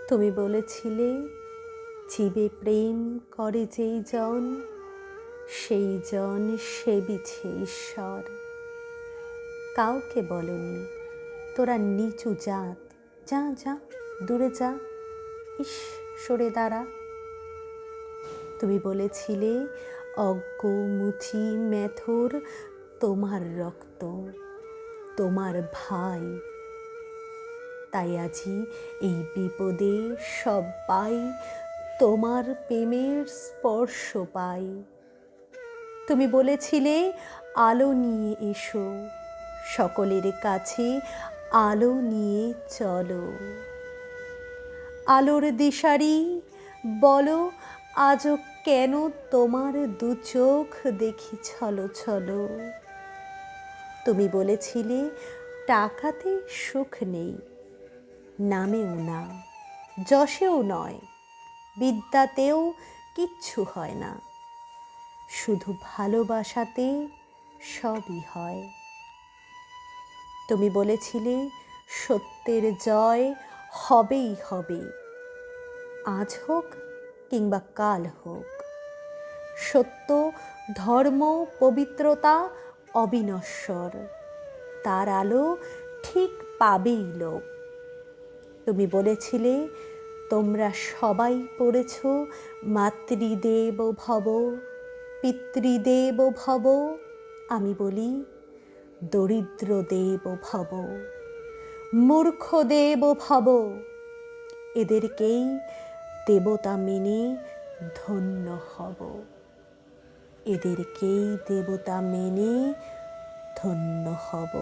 তুমি বলেছিলে জীবে প্রেম করে যেই জন সেই জন সেবিছে ঈশ্বর। কাউকে বলনি তোরা নিচু জাত, যা যা দূরে যা, ইস সরে দাঁড়া। তুমি বলেছিলে অজ্ঞ মুচি মেথর তোমার রক্ত, তোমার ভাই। তাই আজি এই বিপদে সবাই তোমার প্রেমের স্পর্শ পাই। তুমি বলেছিলে আলো নিয়ে এসো, সকলের কাছে আলো নিয়ে চলো। আলোর দিশারি বলো আজও কেন তোমার দু চোখ দেখি ছলো ছলো। তুমি বলেছিলে টাকাতে সুখ নেই, নামেও না, যশেও নয়, বিদ্যাতেও কিচ্ছু হয় না, শুধু ভালোবাসাতে সবই হয়। তুমি বলেছিলে সত্যের জয় হবেই হবে, আজ হোক কিংবা কাল হোক। সত্য, ধর্ম, পবিত্রতা অবিনশ্বর, তার আলো ঠিক পাবেই লোক। তুমি বলেছিলে তোমরা সবাই পড়েছ মাতৃদেব ভব, পিতৃদেব ভব, আমি বলি দরিদ্র দেব ভব, মূর্খ দেব ভব। এদেরকেই দেবতা মেনে ধন্য হব, এদেরকেই দেবতা মেনে ধন্য হব।